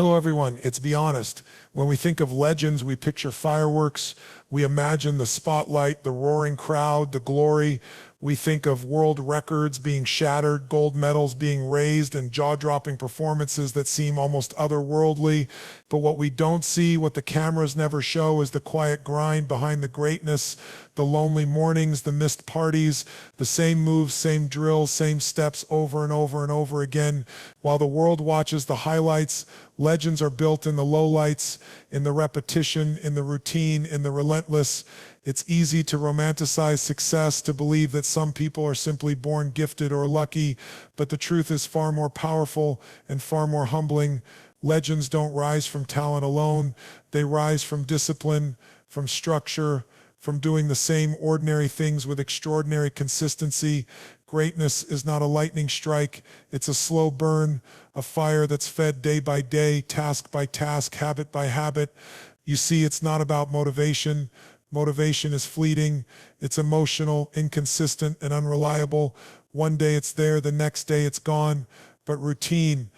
Hello, everyone. It's Be Honest. When we think of legends, we picture fireworks. We imagine the spotlight, the roaring crowd, the glory. We think of world records being shattered, gold medals being raised, and jaw-dropping performances that seem almost otherworldly. But what we don't see, what the cameras never show, is the quiet grind behind the greatness, the lonely mornings, the missed parties, the same moves, same drills, same steps over and over and over again. While the world watches the highlights, legends are built in the lowlights, in the repetition, in the routine, in the relentless. It's easy to romanticize success, to believe that some people are simply born gifted or lucky, but the truth is far more powerful and far more humbling. Legends don't rise from talent alone. They rise from discipline, from structure, from doing the same ordinary things with extraordinary consistency. Greatness is not a lightning strike. It's a slow burn, a fire that's fed day by day, task by task, habit by habit. You see, it's not about motivation. Motivation is fleeting. It's emotional, inconsistent, and unreliable. One day it's there, the next day it's gone. But routine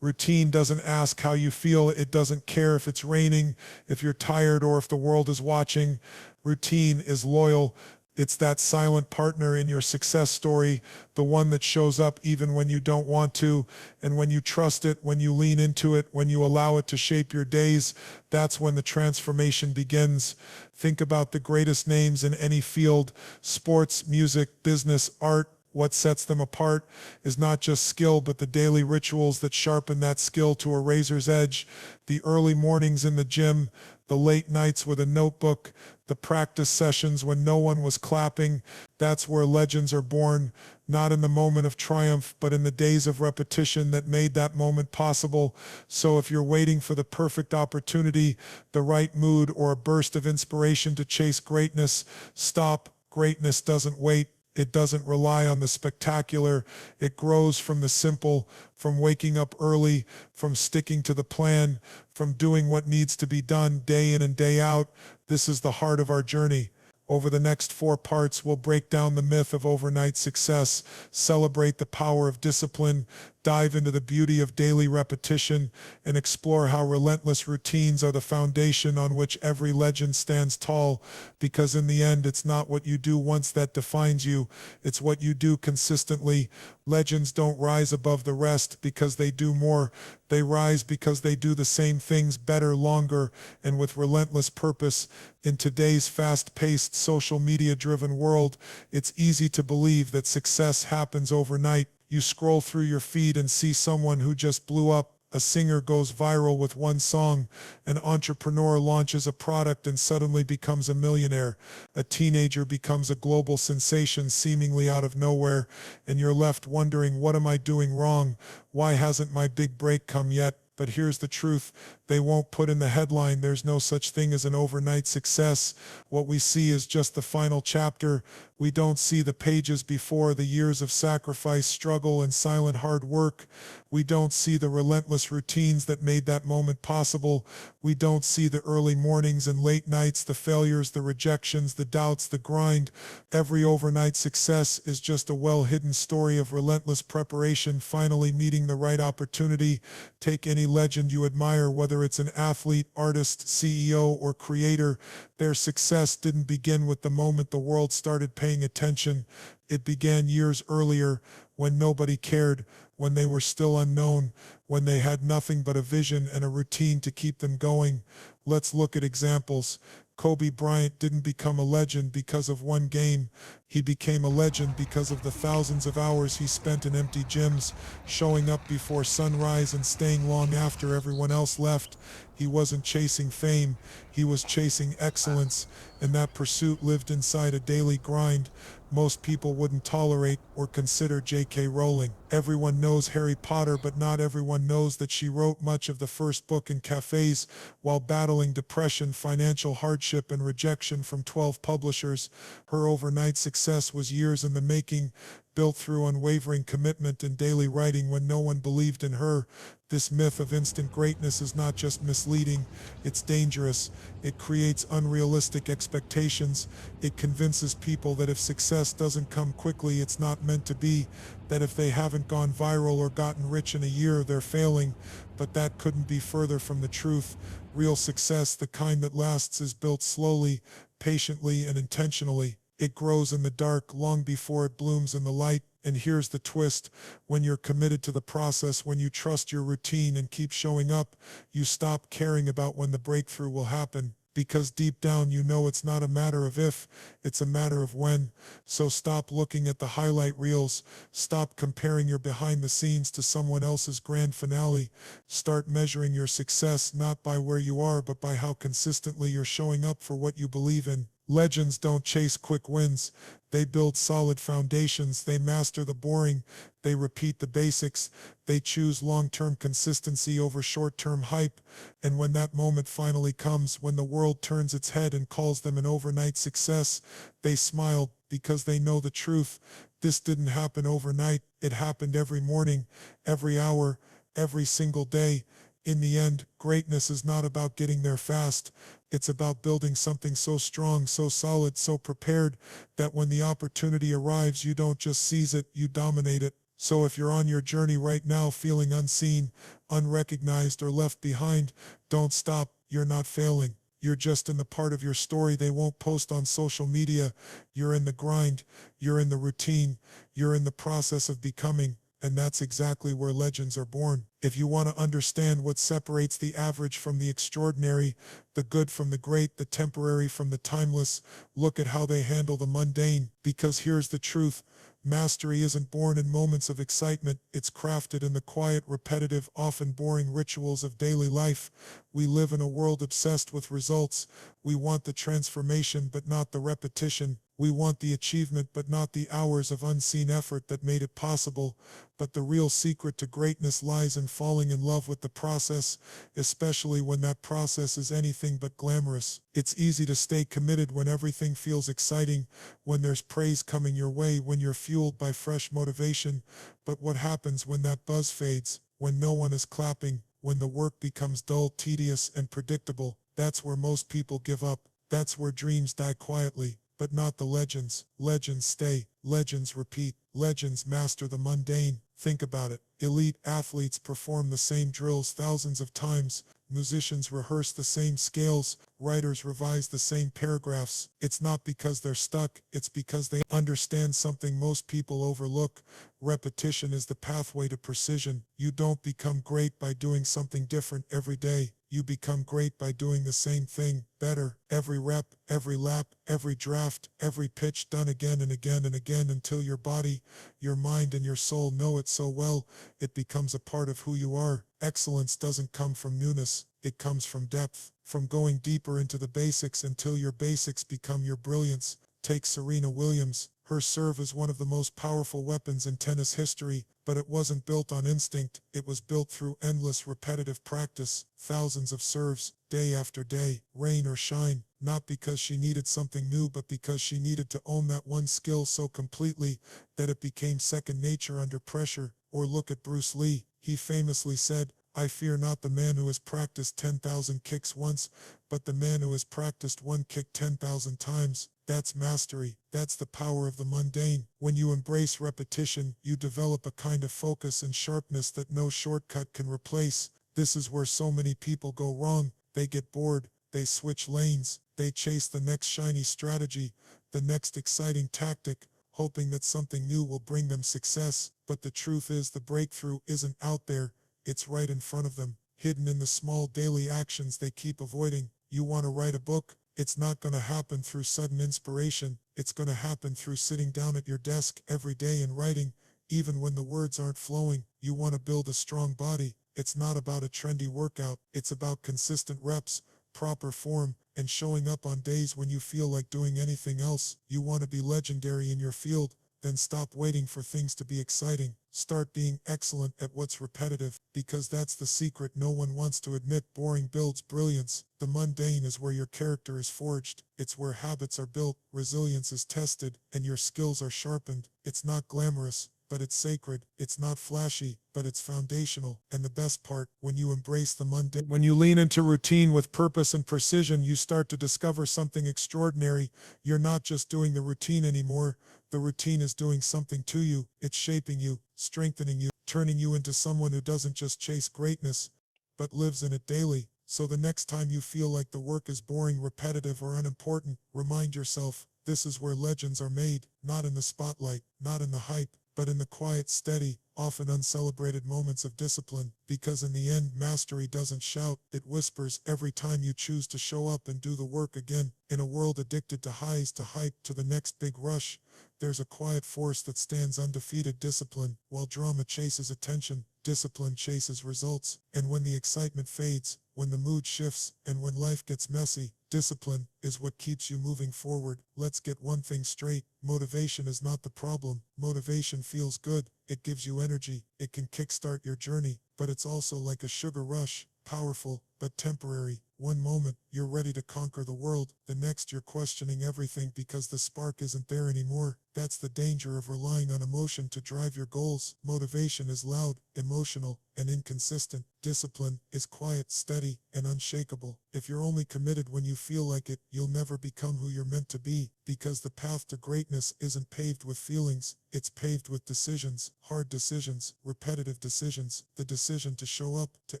doesn't ask how you feel. It doesn't care if it's raining, if you're tired, or if the world is watching. Routine is loyal. It's that silent partner in your success story, the one that shows up even when you don't want to. And when you trust it, when you lean into it, when you allow it to shape your days, that's when the transformation begins. Think about the greatest names in any field: sports, music, business, art. What sets them apart is not just skill, but the daily rituals that sharpen that skill to a razor's edge. The early mornings in the gym, the late nights with a notebook, the practice sessions when no one was clapping. That's where legends are born, not in the moment of triumph, but in the days of repetition that made that moment possible. So if you're waiting for the perfect opportunity, the right mood, or a burst of inspiration to chase greatness, stop. Greatness doesn't wait. It doesn't rely on the spectacular. It grows from the simple, from waking up early, from sticking to the plan, from doing what needs to be done day in and day out. This is the heart of our journey. Over the next 4 parts, we'll break down the myth of overnight success, celebrate the power of discipline, dive into the beauty of daily repetition, and explore how relentless routines are the foundation on which every legend stands tall. Because in the end, it's not what you do once that defines you, it's what you do consistently. Legends don't rise above the rest because they do more. They rise because they do the same things better, longer, and with relentless purpose. In today's fast-paced, social media-driven world, it's easy to believe that success happens overnight. You scroll through your feed and see someone who just blew up. A singer goes viral with one song. An entrepreneur launches a product and suddenly becomes a millionaire. A teenager becomes a global sensation seemingly out of nowhere. And you're left wondering, what am I doing wrong? Why hasn't my big break come yet? But here's the truth. They won't put in the headline, "There's no such thing as an overnight success." What we see is just the final chapter. We don't see the pages before, the years of sacrifice, struggle, and silent hard work. We don't see the relentless routines that made that moment possible. We don't see the early mornings and late nights, the failures, the rejections, the doubts, the grind. Every overnight success is just a well-hidden story of relentless preparation, finally meeting the right opportunity. Take any legend you admire, whether it's an athlete, artist, CEO, or creator. Their success didn't begin with the moment the world started paying attention. It began years earlier, when nobody cared, when they were still unknown, when they had nothing but a vision and a routine to keep them going. Let's look at examples. Kobe Bryant didn't become a legend because of one game. He became a legend because of the thousands of hours he spent in empty gyms, showing up before sunrise and staying long after everyone else left. He wasn't chasing fame, he was chasing excellence, and that pursuit lived inside a daily grind most people wouldn't tolerate or consider. J.K. Rowling. Everyone knows Harry Potter, but not everyone knows that she wrote much of the first book in cafes while battling depression, financial hardship, and rejection from 12 publishers. Her overnight success success was years in the making, built through unwavering commitment and daily writing when no one believed in her. This myth of instant greatness is not just misleading, it's dangerous. It creates unrealistic expectations. It convinces people that if success doesn't come quickly, it's not meant to be, that if they haven't gone viral or gotten rich in a year, they're failing. But that couldn't be further from the truth. Real success, the kind that lasts, is built slowly, patiently, and intentionally. It grows in the dark long before it blooms in the light. And here's the twist. When you're committed to the process, when you trust your routine and keep showing up, you stop caring about when the breakthrough will happen. Because deep down you know it's not a matter of if, it's a matter of when. So stop looking at the highlight reels. Stop comparing your behind the scenes to someone else's grand finale. Start measuring your success not by where you are, but by how consistently you're showing up for what you believe in. Legends don't chase quick wins. They build solid foundations. They master the boring. They repeat the basics. They choose long-term consistency over short-term hype. And when that moment finally comes, when the world turns its head and calls them an overnight success, they smile because they know the truth. This didn't happen overnight. It happened every morning, every hour, every single day. In the end, greatness is not about getting there fast. It's about building something so strong, so solid, so prepared that when the opportunity arrives, you don't just seize it, you dominate it. So if you're on your journey right now feeling unseen, unrecognized, or left behind, don't stop. You're not failing. You're just in the part of your story they won't post on social media. You're in the grind. You're in the routine. You're in the process of becoming. And that's exactly where legends are born. If you want to understand what separates the average from the extraordinary, the good from the great, the temporary from the timeless, look at how they handle the mundane. Because here's the truth. Mastery isn't born in moments of excitement. It's crafted in the quiet, repetitive, often boring rituals of daily life. We live in a world obsessed with results. We want the transformation, but not the repetition. We want the achievement, but not the hours of unseen effort that made it possible. But the real secret to greatness lies in falling in love with the process, especially when that process is anything but glamorous. It's easy to stay committed when everything feels exciting, when there's praise coming your way, when you're fueled by fresh motivation. But what happens when that buzz fades, when no one is clapping, when the work becomes dull, tedious, and predictable? That's where most people give up. That's where dreams die quietly. But not the legends. Legends stay. Legends repeat. Legends master the mundane. Think about it. Elite athletes perform the same drills thousands of times. Musicians rehearse the same scales. Writers revise the same paragraphs. It's not because they're stuck. It's because they understand something most people overlook. Repetition is the pathway to precision. You don't become great by doing something different every day. You become great by doing the same thing better. Every rep, every lap, every draft, every pitch done again and again and again until your body, your mind, and your soul know it so well, it becomes a part of who you are. Excellence doesn't come from newness. It comes from depth, from going deeper into the basics until your basics become your brilliance. Take Serena Williams. Her serve is one of the most powerful weapons in tennis history, but it wasn't built on instinct. It was built through endless repetitive practice, thousands of serves, day after day, rain or shine, not because she needed something new, but because she needed to own that one skill so completely that it became second nature under pressure. Or look at Bruce Lee. He famously said, "I fear not the man who has practiced 10,000 kicks once, but the man who has practiced one kick 10,000 times." That's mastery. That's the power of the mundane. When you embrace repetition, you develop a kind of focus and sharpness that no shortcut can replace. This is where so many people go wrong. They get bored. They switch lanes. They chase the next shiny strategy, the next exciting tactic, hoping that something new will bring them success. But the truth is, the breakthrough isn't out there. It's right in front of them, hidden in the small daily actions they keep avoiding. You want to write a book? It's not going to happen through sudden inspiration. It's going to happen through sitting down at your desk every day and writing, even when the words aren't flowing. You want to build a strong body? It's not about a trendy workout. It's about consistent reps, proper form, and showing up on days when you feel like doing anything else. You want to be legendary in your field? Then stop waiting for things to be exciting. Start being excellent at what's repetitive, because that's the secret no one wants to admit. Boring builds brilliance. The mundane is where your character is forged. It's where habits are built, resilience is tested, and your skills are sharpened. It's not glamorous, but it's sacred. It's not flashy, but it's foundational. And the best part, when you embrace the mundane, when you lean into routine with purpose and precision, you start to discover something extraordinary. You're not just doing the routine anymore. The routine is doing something to you. It's shaping you, strengthening you, turning you into someone who doesn't just chase greatness, but lives in it daily. So the next time you feel like the work is boring, repetitive, or unimportant, remind yourself, this is where legends are made, not in the spotlight, not in the hype, but in the quiet, steady, often uncelebrated moments of discipline. Because in the end, mastery doesn't shout, it whispers every time you choose to show up and do the work again. In a world addicted to highs, to hype, to the next big rush, there's a quiet force that stands undefeated. Discipline. While drama chases attention, discipline chases results. And when the excitement fades, when the mood shifts, and when life gets messy, discipline is what keeps you moving forward. Let's get one thing straight. Motivation is not the problem. Motivation feels good. It gives you energy. It can kickstart your journey. But it's also like a sugar rush. Powerful, but temporary. One moment, you're ready to conquer the world. The next, you're questioning everything because the spark isn't there anymore. That's the danger of relying on emotion to drive your goals. Motivation is loud, emotional, and inconsistent. Discipline is quiet, steady, and unshakable. If you're only committed when you feel like it, you'll never become who you're meant to be. Because the path to greatness isn't paved with feelings, it's paved with decisions. Hard decisions, repetitive decisions. The decision to show up, to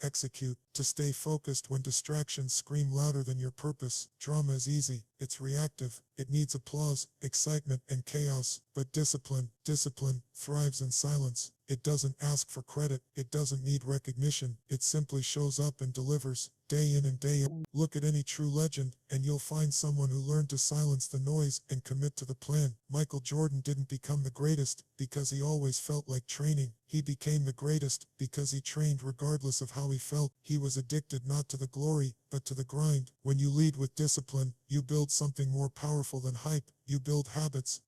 execute, to stay focused when distractions scream louder than your purpose. Drama is easy. It's reactive. It needs applause, excitement, and chaos. But discipline thrives in silence. It doesn't ask for credit. It doesn't need recognition. It simply shows up and delivers, day in and day out. Look at any true legend, and you'll find someone who learned to silence the noise and commit to the plan. Michael Jordan didn't become the greatest because he always felt like training. He became the greatest because he trained regardless of how he felt. He was addicted not to the glory, but to the grind. When you lead with discipline, you build something more powerful than hype. You build habits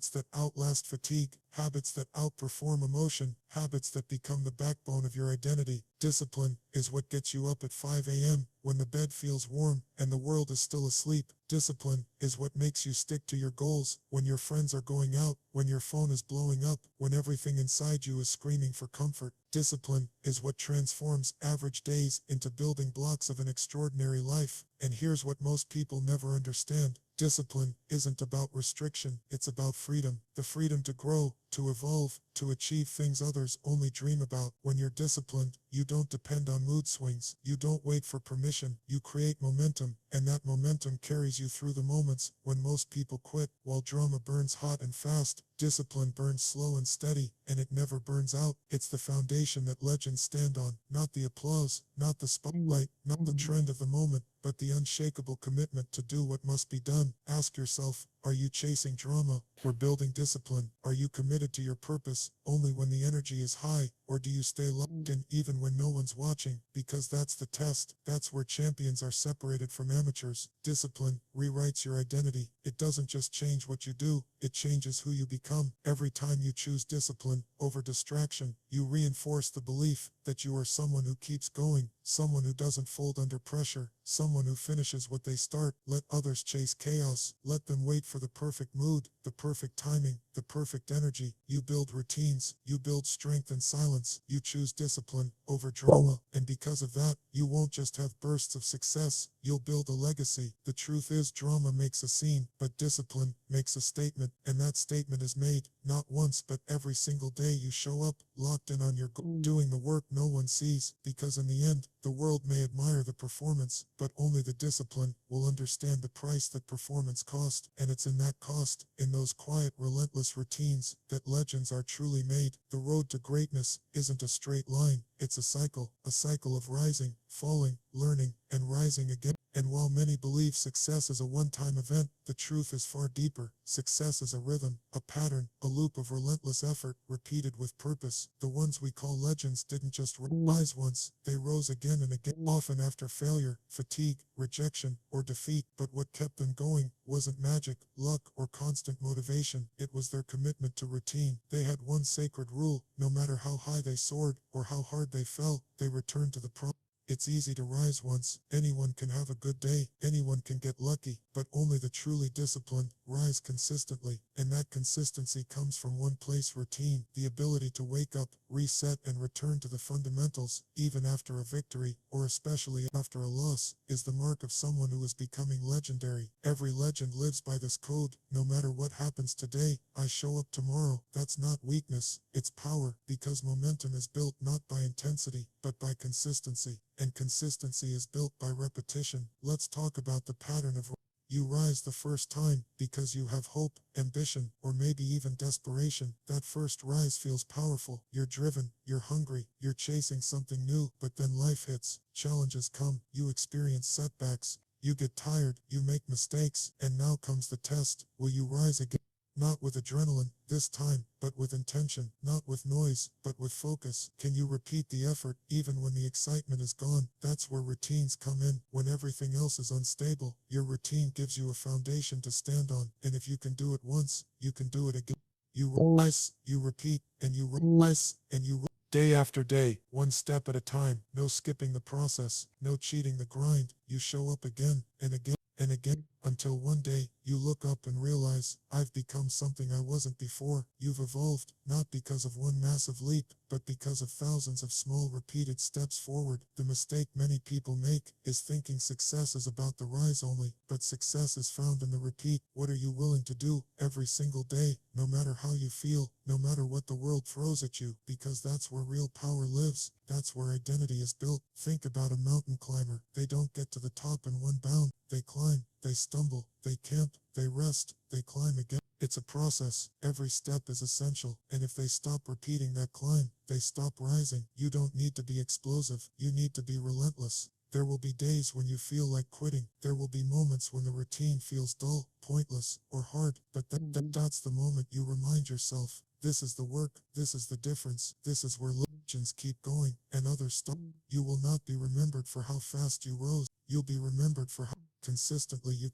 that outlast fatigue, habits that outperform emotion, habits that become the backbone of your identity. Discipline is what gets you up at 5 a.m. when the bed feels warm and the world is still asleep. Discipline is what makes you stick to your goals when your friends are going out, when your phone is blowing up, when everything inside you is screaming for comfort. Discipline is what transforms average days into building blocks of an extraordinary life. And here's what most people never understand. Discipline isn't about restriction, it's about freedom. The freedom to grow, to evolve, to achieve things others only dream about. When you're disciplined, you don't depend on mood swings. You don't wait for permission. You create momentum, and that momentum carries you through the moments when most people quit. While drama burns hot and fast, discipline burns slow and steady, and it never burns out. It's the foundation that legends stand on, not the applause, not the spotlight, not the trend of the moment, but the unshakable commitment to do what must be done. Ask yourself, are you chasing drama or building discipline? Are you committed to your purpose only when the energy is high, or do you stay locked in even when no one's watching? Because that's the test. That's where champions are separated from amateurs. Discipline rewrites your identity. It doesn't just change what you do, it changes who you become. Every time you choose discipline over distraction, you reinforce the belief that you are someone who keeps going, someone who doesn't fold under pressure, someone who finishes what they start. Let others chase chaos. Let them wait for the perfect mood, the perfect timing, the perfect energy. You build routines. You build strength in silence. You choose discipline over drama. And because of that, you won't just have bursts of success. You'll build a legacy. The truth is, drama makes a scene, but discipline makes a statement. And that statement is made not once, but every single day you show up, locked in on your goal, doing the work no one sees. Because in the end, the world may admire the performance, but only the discipline will understand the price that performance cost. And it's in that cost, in those quiet, relentless routines, that legends are truly made. The road to greatness isn't a straight line. It's a cycle of rising, falling, learning, and rising again. And while many believe success is a one-time event, the truth is far deeper. Success is a rhythm, a pattern, a loop of relentless effort, repeated with purpose. The ones we call legends didn't just rise once, they rose again and again, often after failure, fatigue, rejection, or defeat. But what kept them going wasn't magic, luck, or constant motivation. It was their commitment to routine. They had one sacred rule: no matter how high they soared or how hard they fell, they returned to the promise. It's easy to rise once. Anyone can have a good day. Anyone can get lucky. But only the truly disciplined rise consistently. And that consistency comes from one place: routine. The ability to wake up, reset, and return to the fundamentals, even after a victory, or especially after a loss, is the mark of someone who is becoming legendary. Every legend lives by this code. No matter what happens today, I show up tomorrow. That's not weakness, it's power, because momentum is built not by intensity, but by consistency. And consistency is built by repetition. Let's talk about the pattern of you rise the first time because you have hope, ambition, or maybe even desperation. That first rise feels powerful. You're driven, you're hungry, you're chasing something new. But then life hits, challenges come, you experience setbacks, you get tired, you make mistakes, and now comes the test. Will you rise again? Not with adrenaline, this time, but with intention. Not with noise, but with focus. Can you repeat the effort, even when the excitement is gone? That's where routines come in. When everything else is unstable, your routine gives you a foundation to stand on. And if you can do it once, you can do it again. You rise, you repeat, and you rise, and you rise. Day after day, one step at a time. No skipping the process, no cheating the grind. You show up again, and again, and again, until one day, you look up and realize, I've become something I wasn't before. You've evolved, not because of one massive leap, but because of thousands of small repeated steps forward. The mistake many people make is thinking success is about the rise only, but success is found in the repeat. What are you willing to do every single day, no matter how you feel, no matter what the world throws at you? Because that's where real power lives. That's where identity is built. Think about a mountain climber. They don't get to the top in one bound. They climb, they stumble, they camp, they rest, they climb again. It's a process. Every step is essential. And if they stop repeating that climb, they stop rising. You don't need to be explosive. You need to be relentless. There will be days when you feel like quitting. There will be moments when the routine feels dull, pointless, or hard. But that's the moment you remind yourself, this is the work, this is the difference, this is where legends keep going, and others stop. You will not be remembered for how fast you rose. You'll be remembered for how consistently you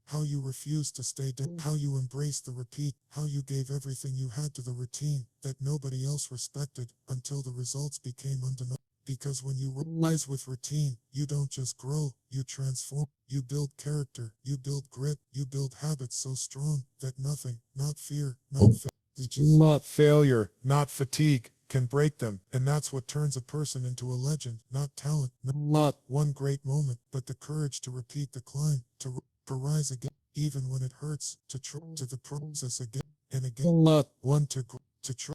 how you refused to stay down, how you embraced the repeat, how you gave everything you had to the routine that nobody else respected until the results became undeniable. Because when you rise with routine, you don't just grow, you transform. You build character, you build grit, you build habits so strong that nothing, not fear, not failure, not fatigue, can break them. And that's what turns a person into a legend. Not talent, not one great moment, but the courage to repeat the climb, to rise again, even when it hurts, to try to the process again and again. Not one to try.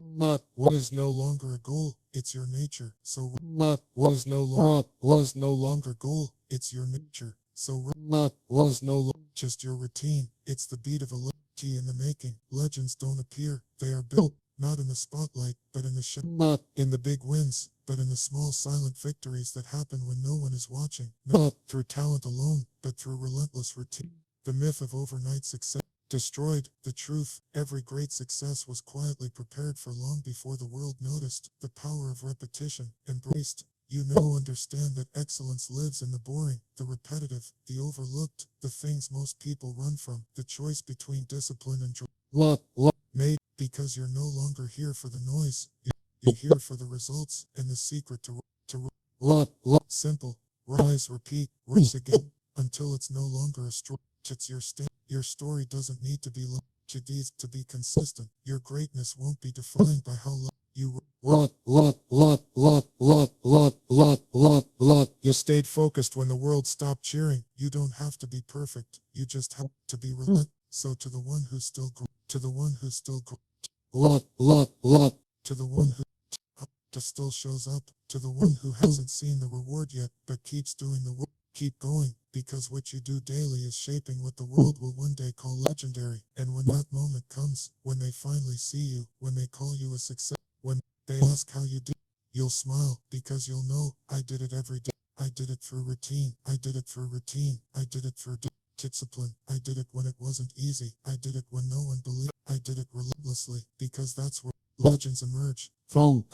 Not what is no longer a goal, it's your nature. So not was no longer goal, it's your nature. So not was no longer just your routine, it's the beat of a legend in the making. Legends don't appear, they are built. Not in the spotlight, but in the shadow. Not in the big wins, but in the small silent victories that happen when no one is watching. Not through talent alone, but through relentless routine. The myth of overnight success destroyed. The truth, every great success was quietly prepared for long before the world noticed. The power of repetition, embraced. You now understand that excellence lives in the boring, the repetitive, the overlooked, the things most people run from. The choice between discipline and joy. Made because you're no longer here for the noise. You're here for the results, and the secret to simple. Rise, repeat, rise again until it's no longer a story. It's your stand. Your story doesn't need to be long. It needs to be consistent. Your greatness won't be defined by how long you You stayed focused when the world stopped cheering. You don't have to be perfect. You just have to be relentless. So to the one who's still to the one who's still to the one who still shows up, to the one who hasn't seen the reward yet, but keeps doing the work. Keep going, because what you do daily is shaping what the world will one day call legendary. And when that moment comes, when they finally see you, when they call you a success, when they ask how you do, you'll smile, because you'll know, I did it every day. I did it through routine. I did it through routine. I did it through discipline. I did it when it wasn't easy. I did it when no one believed. I did it relentlessly because that's where legends emerge. Funk.